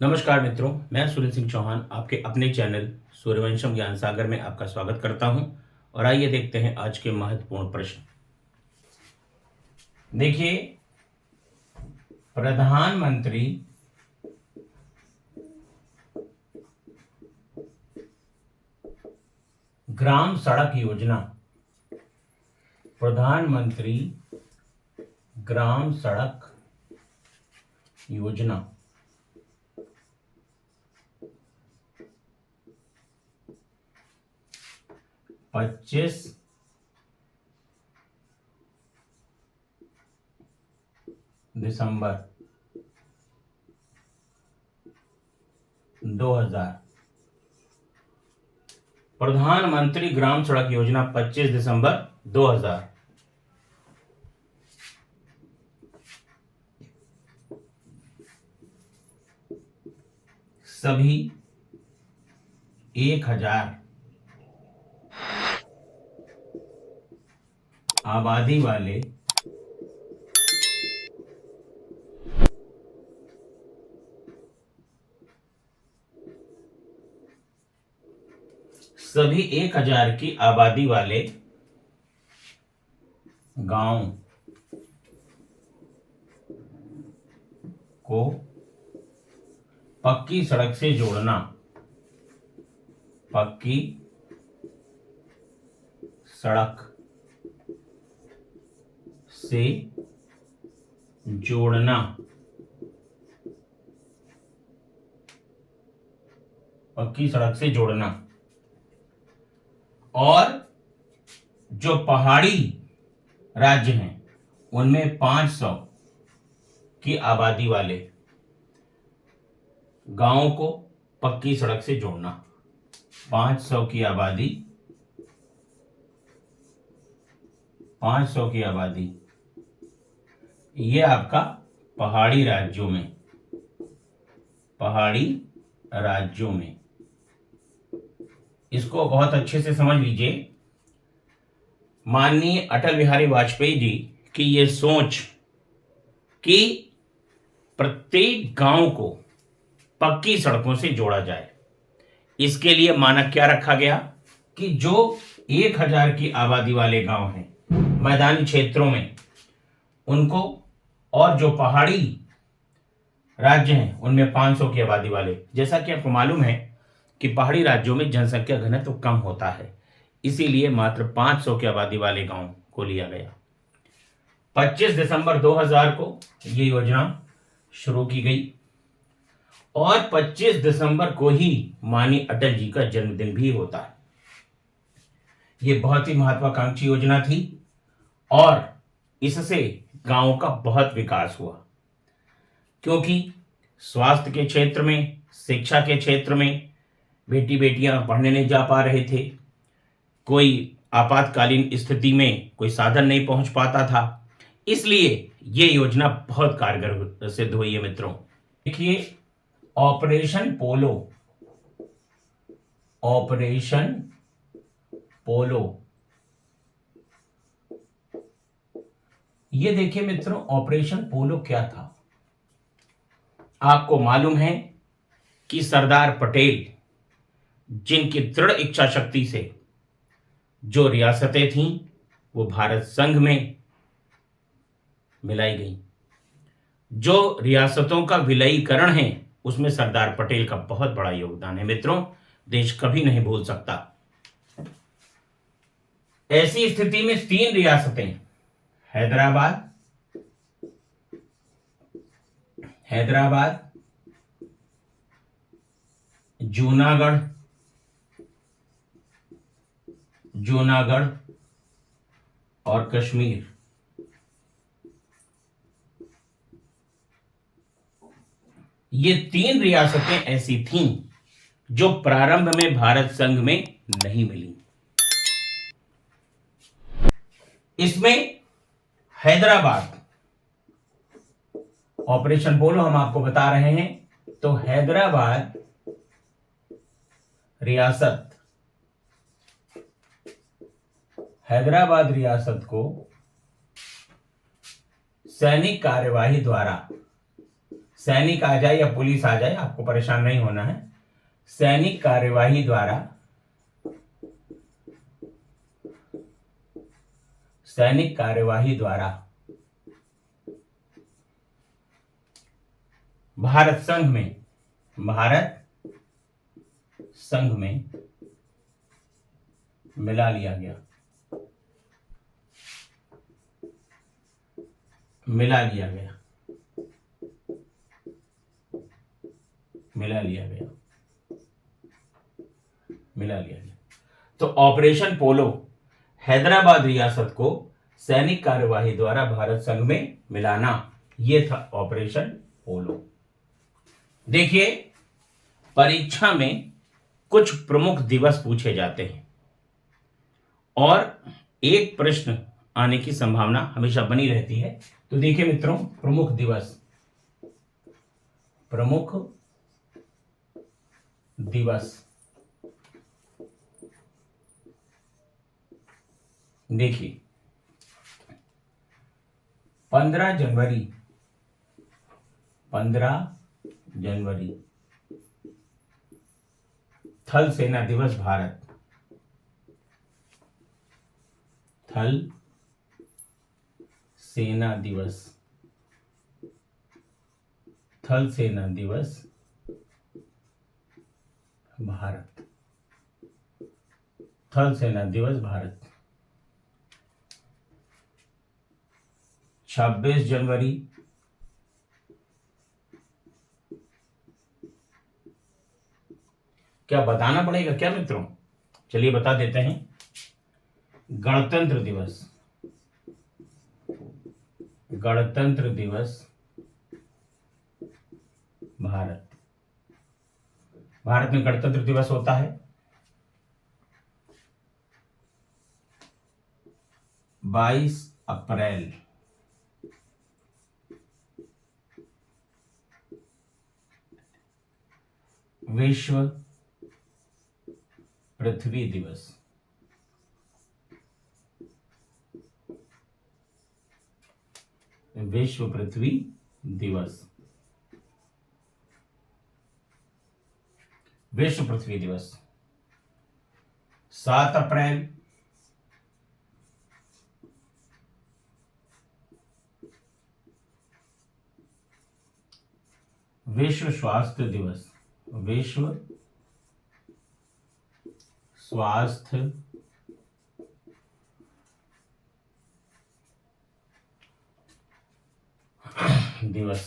नमस्कार मित्रों, मैं सुनील सिंह चौहान आपके अपने चैनल सूर्यवंशम ज्ञान सागर में आपका स्वागत करता हूं। और आइए देखते हैं आज के महत्वपूर्ण प्रश्न। देखिए, प्रधानमंत्री ग्राम सड़क योजना, प्रधानमंत्री ग्राम सड़क योजना 25 दिसंबर 2000। प्रधानमंत्री ग्राम सड़क योजना 25 दिसंबर 2000 सभी 1000 आबादी वाले सभी 1000 की आबादी वाले गांव को पक्की सड़क से जोड़ना, पक्की सड़क से जोड़ना, पक्की सड़क से जोड़ना। और जो पहाड़ी राज्य हैं उनमें 500 की आबादी वाले गांवों को पक्की सड़क से जोड़ना। 500 की आबादी, 500 की आबादी, ये आपका पहाड़ी राज्यों में, पहाड़ी राज्यों में। इसको बहुत अच्छे से समझ लीजिए। माननीय अटल बिहारी वाजपेयी जी की ये सोच कि प्रत्येक गांव को पक्की सड़कों से जोड़ा जाए, इसके लिए मानक क्या रखा गया कि जो 1000 की आबादी वाले गांव हैं मैदानी क्षेत्रों में, उनको, और जो पहाड़ी राज्य हैं उनमें 500 की आबादी वाले। जैसा कि आपको मालूम है कि पहाड़ी राज्यों में जनसंख्या घनत्व तो कम होता है, इसीलिए मात्र 500 की आबादी वाले गांव को लिया गया। 25 दिसंबर 2000 को ये योजना शुरू की गई और 25 दिसंबर को ही माननीय अटल जी का जन्मदिन भी होता है। ये बहुत ही महत्वाकांक्षी योजना थी और इससे गांवों का बहुत विकास हुआ, क्योंकि स्वास्थ्य के क्षेत्र में, शिक्षा के क्षेत्र में बेटी बेटियां पढ़ने नहीं जा पा रहे थे, कोई आपातकालीन स्थिति में कोई साधन नहीं पहुंच पाता था, इसलिए ये योजना बहुत कारगर सिद्ध हुई है मित्रों। देखिए, ऑपरेशन पोलो, ऑपरेशन पोलो, ये देखिए मित्रों, ऑपरेशन पोलो क्या था। आपको मालूम है कि सरदार पटेल, जिनकी दृढ़ इच्छा शक्ति से जो रियासतें थीं वो भारत संघ में मिलाई गई, जो रियासतों का विलयीकरण है उसमें सरदार पटेल का बहुत बड़ा योगदान है मित्रों, देश कभी नहीं भूल सकता। ऐसी स्थिति में 3 रियासतें, हैदराबाद, जूनागढ़, और कश्मीर, ये 3 रियासतें ऐसी थीं जो प्रारंभ में भारत संघ में नहीं मिली। इसमें हैदराबाद, ऑपरेशन पोलो हम आपको बता रहे हैं, तो हैदराबाद रियासत को सैनिक कार्यवाही द्वारा सैनिक आ जाए या पुलिस आ जाए, आपको परेशान नहीं होना है। सैनिक कार्यवाही द्वारा, सैनिक कार्यवाही द्वारा भारत संघ में, भारत संघ में मिला लिया गया, मिला लिया गया, मिला लिया गया, मिला लिया गया। तो ऑपरेशन पोलो हैदराबाद रियासत को सैनिक कार्यवाही द्वारा भारत संघ में मिलाना, यह था ऑपरेशन पोलो। देखिए, परीक्षा में कुछ प्रमुख दिवस पूछे जाते हैं और एक प्रश्न आने की संभावना हमेशा बनी रहती है। तो देखिए मित्रों, प्रमुख दिवस, प्रमुख दिवस, देखिए 15 जनवरी, 15 जनवरी थल सेना दिवस भारत, थल सेना दिवस, थल सेना दिवस भारत, थल सेना दिवस भारत। 26 जनवरी क्या बताना पड़ेगा क्या मित्रों? चलिए बता देते हैं। गणतंत्र दिवस, गणतंत्र दिवस भारत। भारत में गणतंत्र दिवस होता है 22 अप्रैल, विश्व पृथ्वी दिवस, विश्व पृथ्वी दिवस, विश्व पृथ्वी दिवस। 7 अप्रैल विश्व स्वास्थ्य दिवस, विश्व स्वास्थ्य दिवस।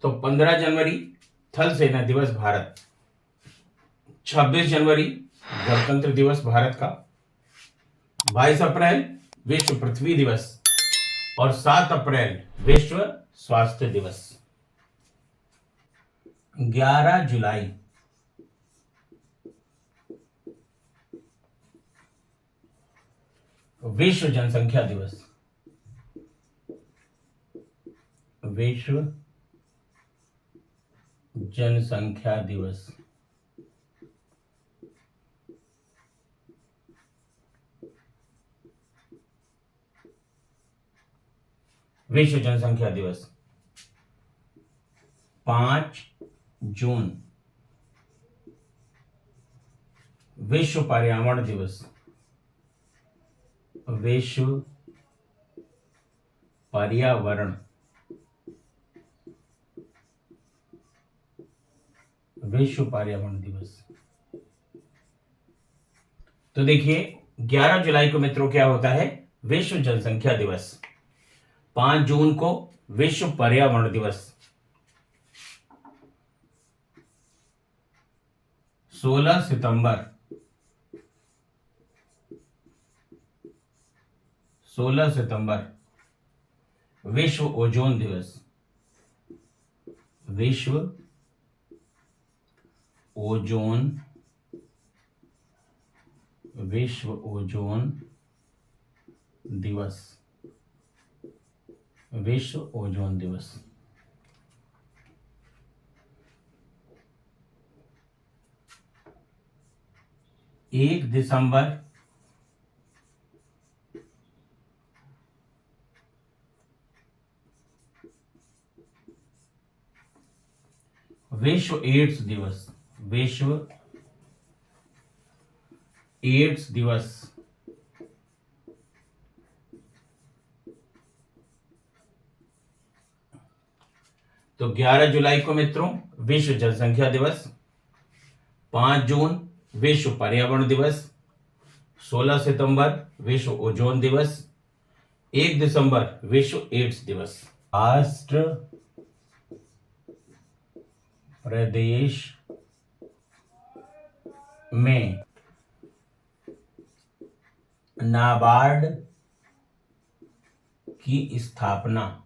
तो 15 जनवरी थल सेना दिवस भारत, 26 जनवरी गणतंत्र दिवस भारत का, 22 अप्रैल विश्व पृथ्वी दिवस और 7 अप्रैल विश्व स्वास्थ्य दिवस। 11 जुलाई विश्व जनसंख्या दिवस, विश्व जनसंख्या दिवस। विश्व जनसंख्या दिवस। 5 जून विश्व पर्यावरण दिवस, विश्व पर्यावरण, विश्व पर्यावरण दिवस। तो देखिए 11 जुलाई को मित्रों क्या होता है? विश्व जनसंख्या दिवस। 5 जून को विश्व पर्यावरण दिवस। 16 सितंबर 16 सितंबर विश्व ओजोन दिवस, विश्व ओजोन, विश्व ओजोन दिवस, विश्व ओजोन दिवस। 1 दिसंबर विश्व एड्स दिवस, विश्व एड्स दिवस। तो 11 जुलाई को मित्रों विश्व जनसंख्या दिवस, 5 जून विश्व पर्यावरण दिवस, 16 सितंबर विश्व ओजोन दिवस, 1 दिसंबर विश्व एड्स दिवस। राष्ट्र प्रदेश में नाबार्ड की स्थापना,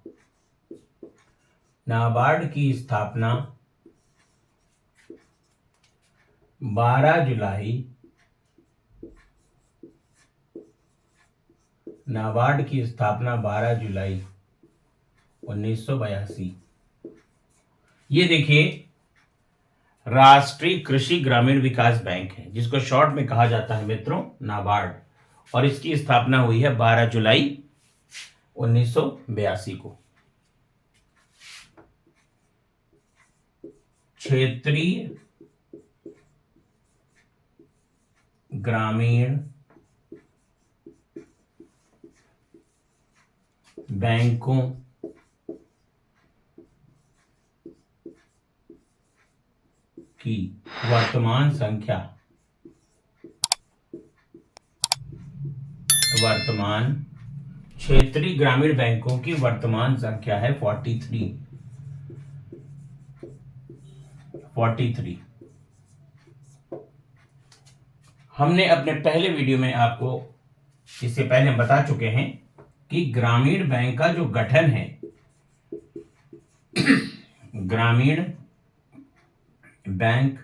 नाबार्ड की स्थापना 12 जुलाई, नाबार्ड की स्थापना 12 जुलाई 1982। ये देखिए राष्ट्रीय कृषि ग्रामीण विकास बैंक है, जिसको शॉर्ट में कहा जाता है मित्रों नाबार्ड, और इसकी स्थापना हुई है 12 जुलाई 1982 को। क्षेत्रीय ग्रामीण बैंकों की वर्तमान संख्या, वर्तमान क्षेत्रीय ग्रामीण बैंकों की वर्तमान संख्या है 43। हमने अपने पहले वीडियो में आपको इससे पहले बता चुके हैं कि ग्रामीण बैंक का जो गठन है, ग्रामीण बैंक,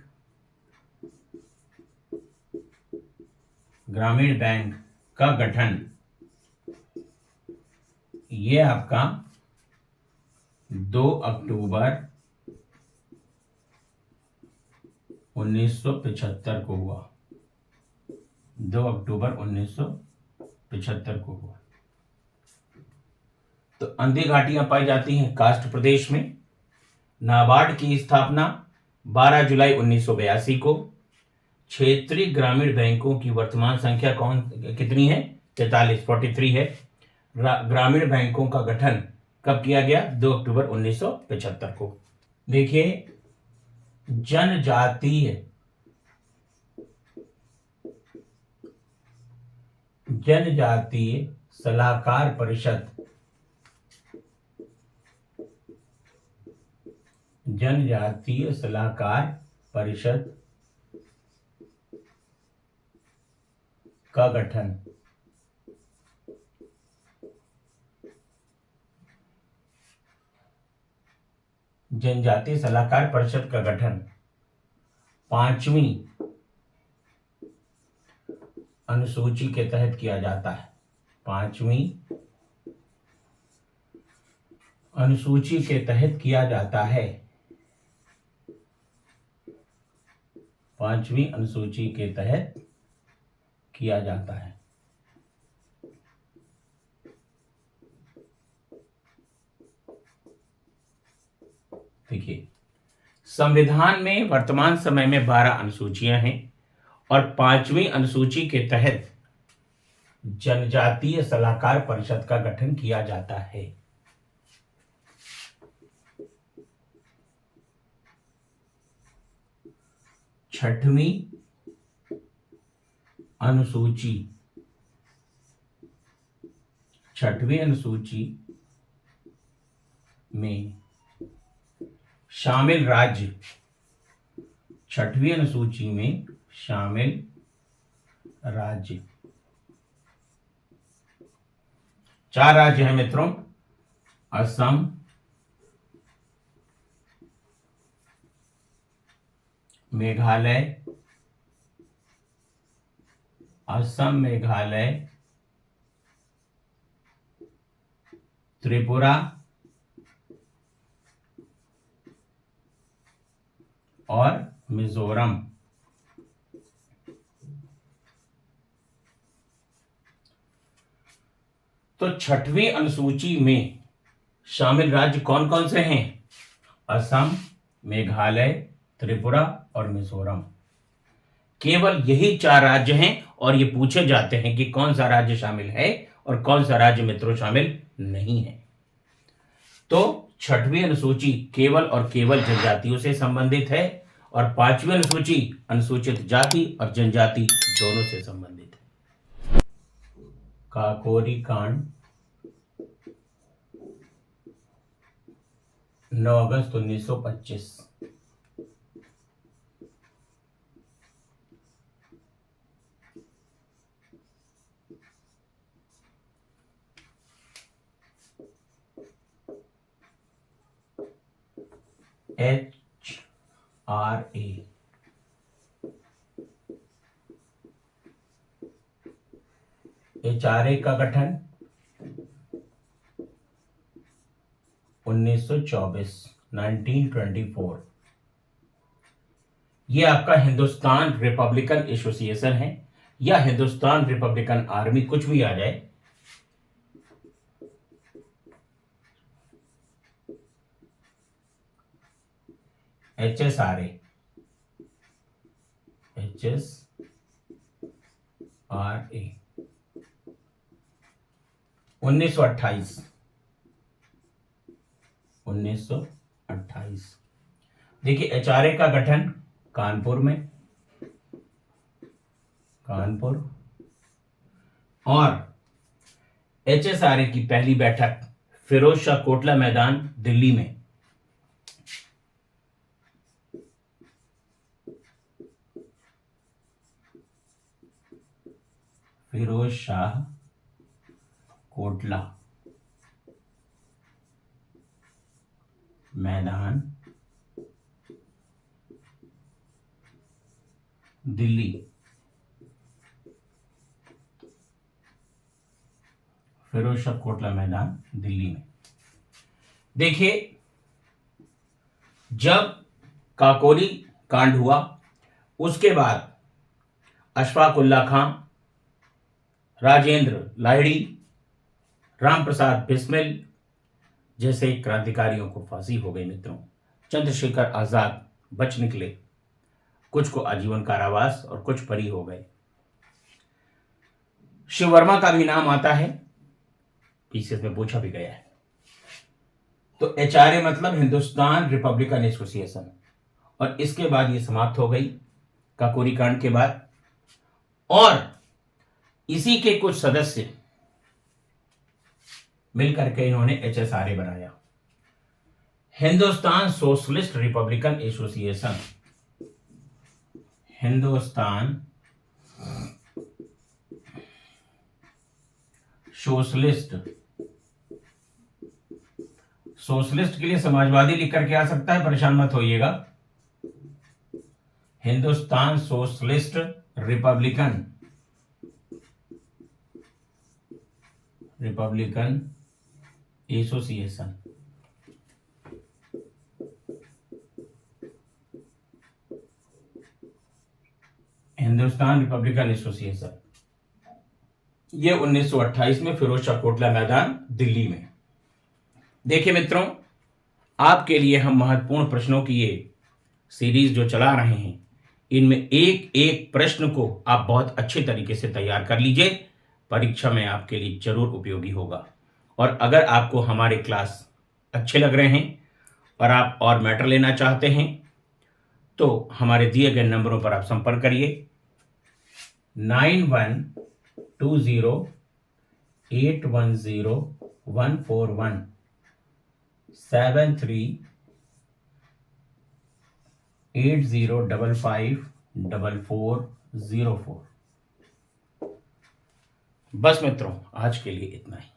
ग्रामीण बैंक का गठन ये आपका 2 अक्टूबर 1975 को हुआ, 2 अक्टूबर 1975 को हुआ। तो अंधी घाटियां पाई जाती हैं कास्ट प्रदेश में। नाबार्ड की स्थापना 12 जुलाई 1982 को। क्षेत्रीय ग्रामीण बैंकों की वर्तमान संख्या कितनी है? 43 है। ग्रामीण बैंकों का गठन कब किया गया? 2 अक्टूबर 1975 को। देखिए जनजातीय सलाहकार परिषद, जनजातीय सलाहकार परिषद का गठन जनजातीय सलाहकार परिषद का गठन 5वीं अनुसूची के तहत किया जाता है। 5वीं अनुसूची के तहत किया जाता है। 5वीं अनुसूची के तहत किया जाता है। देखिए संविधान में वर्तमान समय में 12 अनुसूचियां हैं और 5वीं अनुसूची के तहत जनजातीय सलाहकार परिषद का गठन किया जाता है। छठवीं अनुसूची में शामिल राज्य, 6वीं अनुसूची में शामिल राज्य 4 राज्य हैं मित्रों, असम, मेघालय, असम, मेघालय, त्रिपुरा और मिजोरम। तो 6वीं अनुसूची में शामिल राज्य कौन कौन से हैं? असम, मेघालय, त्रिपुरा और मिजोरम। केवल यही 4 राज्य हैं और ये पूछे जाते हैं कि कौन सा राज्य शामिल है और कौन सा राज्य मित्रों शामिल नहीं है। तो 6वीं अनुसूची केवल और केवल जनजातियों से संबंधित है और 5वीं अनुसूची अनुसूचित जाति और जनजाति दोनों से संबंधित है। काकोरी कांड 9 अगस्त 1925। HRA HRA का गठन 1924 ये आपका हिंदुस्तान रिपब्लिकन एसोसिएशन है या हिंदुस्तान रिपब्लिकन आर्मी, कुछ भी आ जाए। HSRA 1928। देखिए HRA का गठन कानपुर और HSRA की पहली बैठक फिरोज शाह कोटला मैदान दिल्ली में। फिरोज शाह कोटला मैदान दिल्ली। फिरोज शाह कोटला मैदान दिल्ली में। देखिए जब काकोरी कांड हुआ उसके बाद अशफाक उल्ला खां, राजेंद्र लाहिड़ी, राम प्रसाद बिस्मिल जैसे क्रांतिकारियों को फांसी हो गई मित्रों। चंद्रशेखर आजाद बच निकले, कुछ को आजीवन कारावास और कुछ बरी हो गए। शिव वर्मा का भी नाम आता है, पीसीएस में पूछा भी गया है। तो HRA मतलब हिंदुस्तान रिपब्लिकन एसोसिएशन, और इसके बाद ये समाप्त हो गई काकोरी कांड के बाद। और इसी के कुछ सदस्य मिलकर के इन्होंने HSRA बनाया, Hindustan Socialist Republican Association. Hindustan socialist के लिए समाजवादी लिख करके आ सकता है, परेशान मत होइएगा। Hindustan Socialist Republican Association. Hindustan Republican Association ये 1928 में फिरोज शाह कोटला मैदान दिल्ली में। देखिए मित्रों, आपके लिए हम महत्वपूर्ण प्रश्नों की ये सीरीज जो चला रहे हैं, इनमें एक एक प्रश्न को आप बहुत अच्छे तरीके से तैयार कर लीजिए, परीक्षा में आपके लिए जरूर उपयोगी होगा। और अगर आपको हमारे क्लास अच्छे लग रहे हैं और आप और मैटर लेना चाहते हैं तो हमारे दिए गए नंबरों पर आप संपर्क करिए 9120810141 7380554404। बस मित्रों, आज के लिए इतना ही।